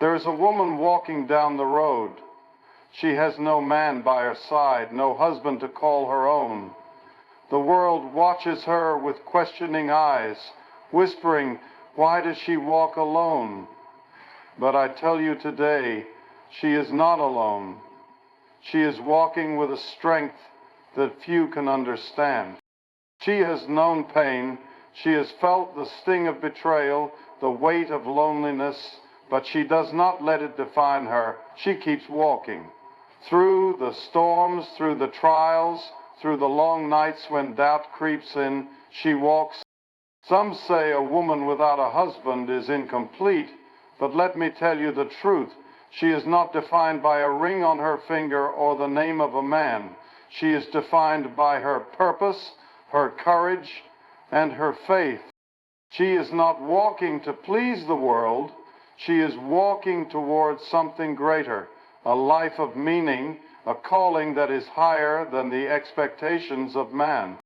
There is a woman walking down the road. She has no man by her side, no husband to call her own. The world watches her with questioning eyes, whispering, "Why does she walk alone?" But I tell you today, she is not alone. She is walking with a strength that few can understand. She has known pain. She has felt the sting of betrayal, the weight of loneliness, but she does not let it define her. She keeps walking. Through the storms, through the trials, through the long nights when doubt creeps in, she walks. Some say a woman without a husband is incomplete, but let me tell you the truth. She is not defined by a ring on her finger or the name of a man. She is defined by her purpose, her courage, and her faith. She is not walking to please the world. She is walking towards something greater, a life of meaning, a calling that is higher than the expectations of man.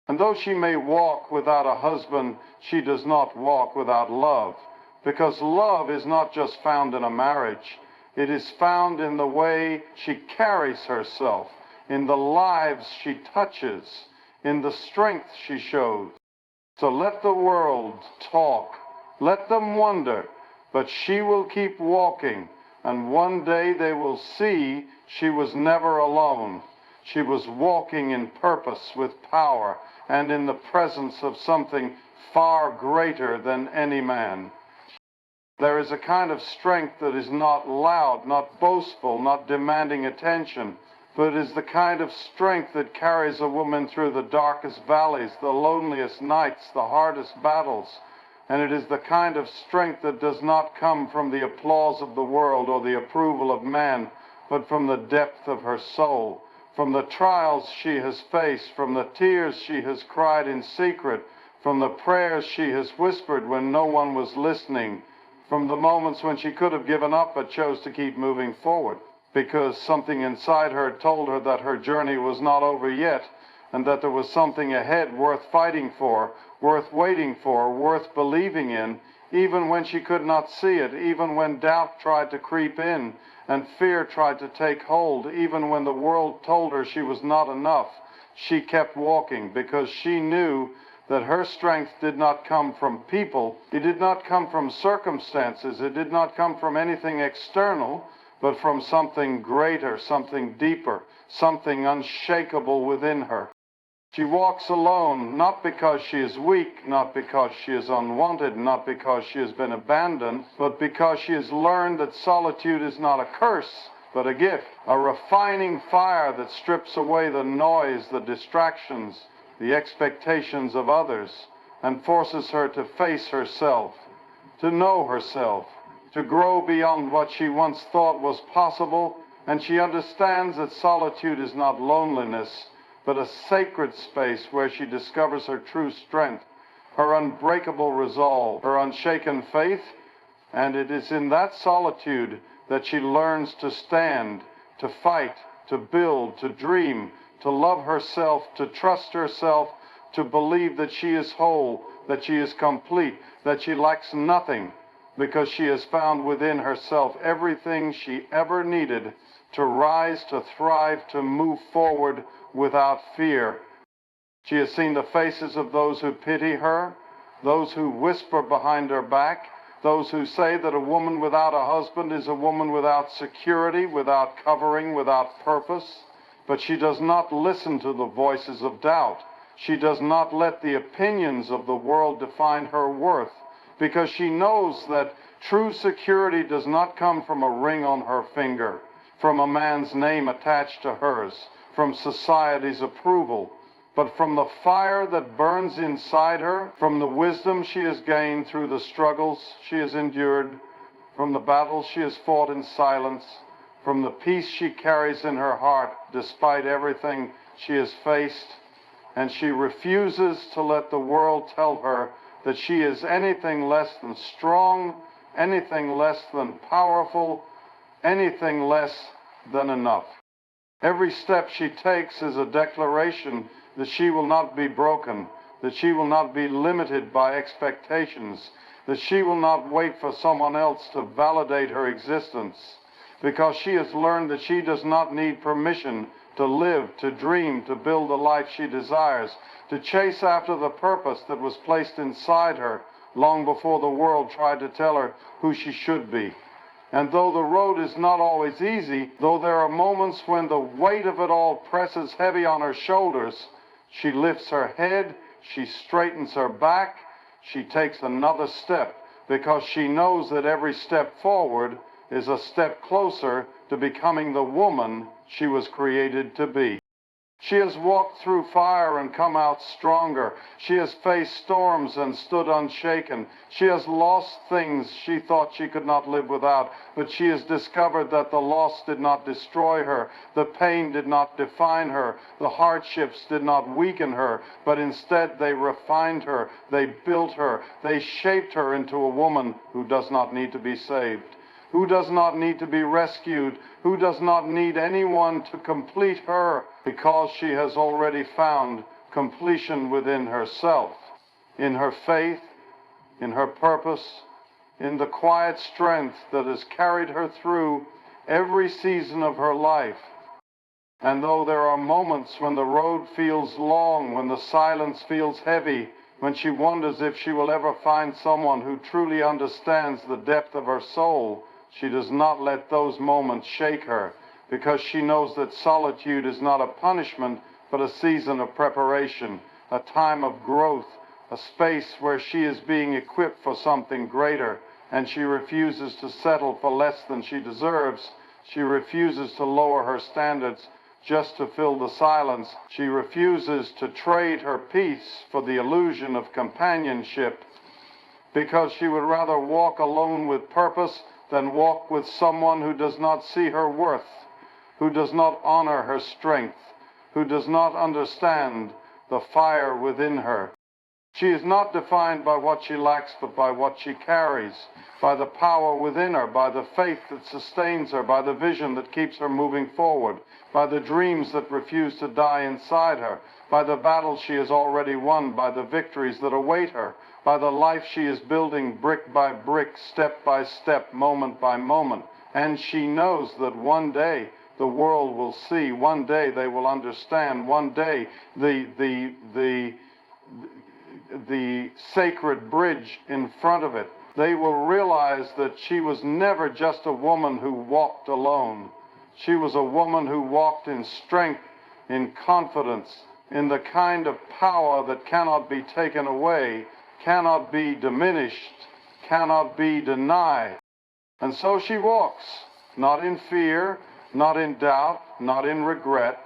And though she may walk without a husband, she does not walk without love, because love is not just found in a marriage. It is found in the way she carries herself, in the lives she touches, in the strength she shows. So let the world talk, let them wonder, but she will keep walking, and one day they will see she was never alone. She was walking in purpose, with power, and in the presence of something far greater than any man. There is a kind of strength that is not loud, not boastful, not demanding attention, but is the kind of strength that carries a woman through the darkest valleys, the loneliest nights, the hardest battles. And it is the kind of strength that does not come from the applause of the world or the approval of man, but from the depth of her soul, from the trials she has faced, from the tears she has cried in secret, from the prayers she has whispered when no one was listening, from the moments when she could have given up but chose to keep moving forward, because something inside her told her that her journey was not over yet, and that there was something ahead worth fighting for, worth waiting for, worth believing in, even when she could not see it, even when doubt tried to creep in, and fear tried to take hold, even when the world told her she was not enough. She kept walking because she knew that her strength did not come from people, it did not come from circumstances, it did not come from anything external, but from something greater, something deeper, something unshakable within her. She walks alone, not because she is weak, not because she is unwanted, not because she has been abandoned, but because she has learned that solitude is not a curse, but a gift, a refining fire that strips away the noise, the distractions, the expectations of others, and forces her to face herself, to know herself, to grow beyond what she once thought was possible. And she understands that solitude is not loneliness, but a sacred space where she discovers her true strength, her unbreakable resolve, her unshaken faith. And it is in that solitude that she learns to stand, to fight, to build, to dream, to love herself, to trust herself, to believe that she is whole, that she is complete, that she lacks nothing, because she has found within herself everything she ever needed to rise, to thrive, to move forward without fear. She has seen the faces of those who pity her, those who whisper behind her back, those who say that a woman without a husband is a woman without security, without covering, without purpose. But she does not listen to the voices of doubt. She does not let the opinions of the world define her worth, because she knows that true security does not come from a ring on her finger, from a man's name attached to hers, from society's approval, but from the fire that burns inside her, from the wisdom she has gained through the struggles she has endured, from the battles she has fought in silence, from the peace she carries in her heart despite everything she has faced. And she refuses to let the world tell her that she is anything less than strong, anything less than powerful, anything less than enough. Every step she takes is a declaration that she will not be broken, that she will not be limited by expectations. that she will not wait for someone else to validate her existence, because she has learned that she does not need permission to live, to dream, to build the life she desires, to chase after the purpose that was placed inside her long before the world tried to tell her who she should be. And though the road is not always easy, though there are moments when the weight of it all presses heavy on her shoulders, she lifts her head, she straightens her back, she takes another step, because she knows that every step forward is a step closer to becoming the woman she was created to be. She has walked through fire and come out stronger. She has faced storms and stood unshaken. She has lost things she thought she could not live without, but she has discovered that the loss did not destroy her. The pain did not define her. The hardships did not weaken her, but instead they refined her. They built her. They shaped her into a woman who does not need to be saved, who does not need to be rescued, who does not need anyone to complete her, because she has already found completion within herself, in her faith, in her purpose, in the quiet strength that has carried her through every season of her life. And though there are moments when the road feels long, when the silence feels heavy, when she wonders if she will ever find someone who truly understands the depth of her soul, she does not let those moments shake her, because she knows that solitude is not a punishment, but a season of preparation, a time of growth, a space where she is being equipped for something greater, and she refuses to settle for less than she deserves. She refuses to lower her standards just to fill the silence. She refuses to trade her peace for the illusion of companionship, because she would rather walk alone with purpose than walk with someone who does not see her worth, who does not honor her strength, who does not understand the fire within her. She is not defined by what she lacks, but by what she carries, by the power within her, by the faith that sustains her, by the vision that keeps her moving forward, by the dreams that refuse to die inside her, by the battles she has already won, by the victories that await her, by the life she is building brick by brick, step by step, moment by moment. And she knows that one day the world will see, one day they will understand, one day the sacred bridge in front of it, they will realize that she was never just a woman who walked alone. She was a woman who walked in strength, in confidence, in the kind of power that cannot be taken away, cannot be diminished, cannot be denied. And so she walks, not in fear, not in doubt, not in regret,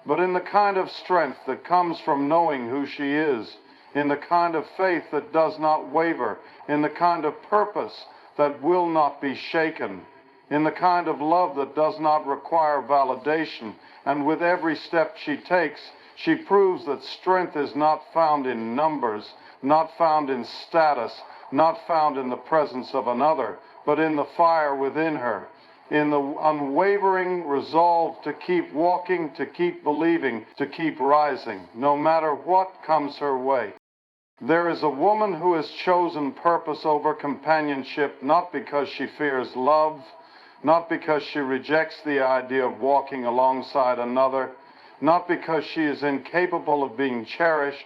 but in the kind of strength that comes from knowing who she is, in the kind of faith that does not waver, in the kind of purpose that will not be shaken, in the kind of love that does not require validation. And with every step she takes, she proves that strength is not found in numbers, not found in status, not found in the presence of another, but in the fire within her, in the unwavering resolve to keep walking, to keep believing, to keep rising, no matter what comes her way. There is a woman who has chosen purpose over companionship, not because she fears love, not because she rejects the idea of walking alongside another, not because she is incapable of being cherished,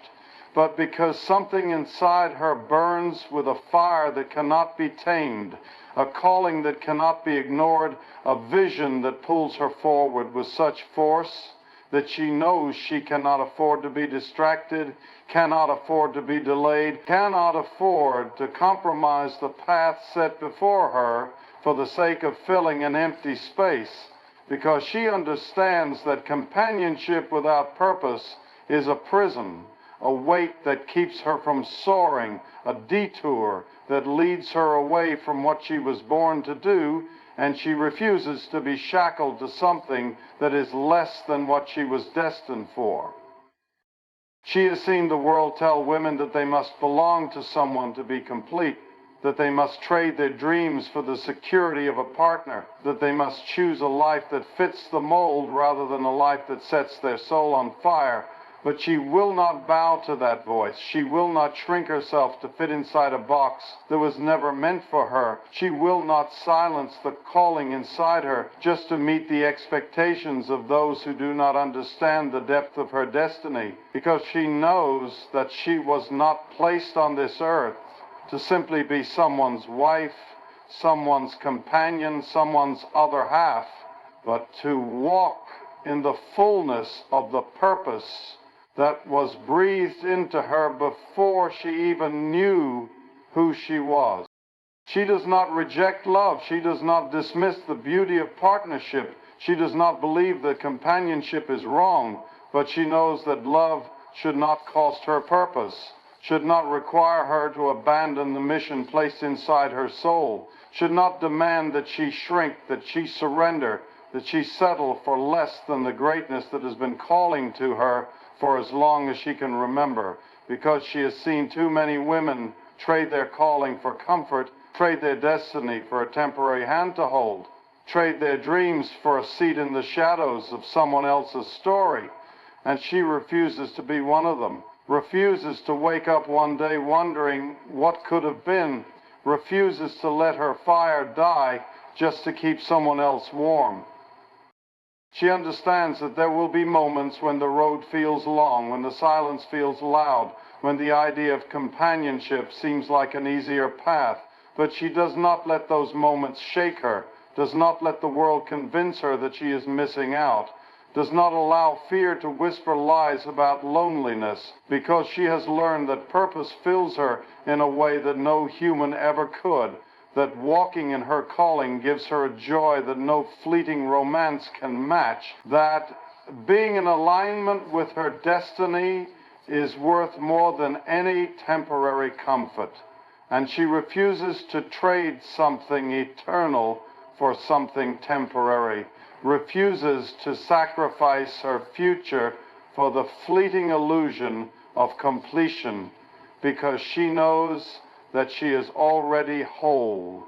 but because something inside her burns with a fire that cannot be tamed, a calling that cannot be ignored, a vision that pulls her forward with such force that she knows she cannot afford to be distracted, cannot afford to be delayed, cannot afford to compromise the path set before her for the sake of filling an empty space, because she understands that companionship without purpose is a prison, a weight that keeps her from soaring, a detour that leads her away from what she was born to do, and she refuses to be shackled to something that is less than what she was destined for. She has seen the world tell women that they must belong to someone to be complete, that they must trade their dreams for the security of a partner, that they must choose a life that fits the mold rather than a life that sets their soul on fire, But she will not bow to that voice. She will not shrink herself to fit inside a box that was never meant for her. She will not silence the calling inside her just to meet the expectations of those who do not understand the depth of her destiny, because she knows that she was not placed on this earth to simply be someone's wife, someone's companion, someone's other half, but to walk in the fullness of the purpose that was breathed into her before she even knew who she was. She does not reject love. She does not dismiss the beauty of partnership. She does not believe that companionship is wrong, but she knows that love should not cost her purpose, should not require her to abandon the mission placed inside her soul, should not demand that she shrink, that she surrender, that she settle for less than the greatness that has been calling to her for as long as she can remember, because she has seen too many women trade their calling for comfort, trade their destiny for a temporary hand to hold, trade their dreams for a seat in the shadows of someone else's story. And she refuses to be one of them, refuses to wake up one day wondering what could have been, refuses to let her fire die just to keep someone else warm. She understands that there will be moments when the road feels long, when the silence feels loud, when the idea of companionship seems like an easier path. But she does not let those moments shake her, does not let the world convince her that she is missing out, does not allow fear to whisper lies about loneliness, because she has learned that purpose fills her in a way that no human ever could, that walking in her calling gives her a joy that no fleeting romance can match, that being in alignment with her destiny is worth more than any temporary comfort. And she refuses to trade something eternal for something temporary, refuses to sacrifice her future for the fleeting illusion of completion, because she knows that she is already whole.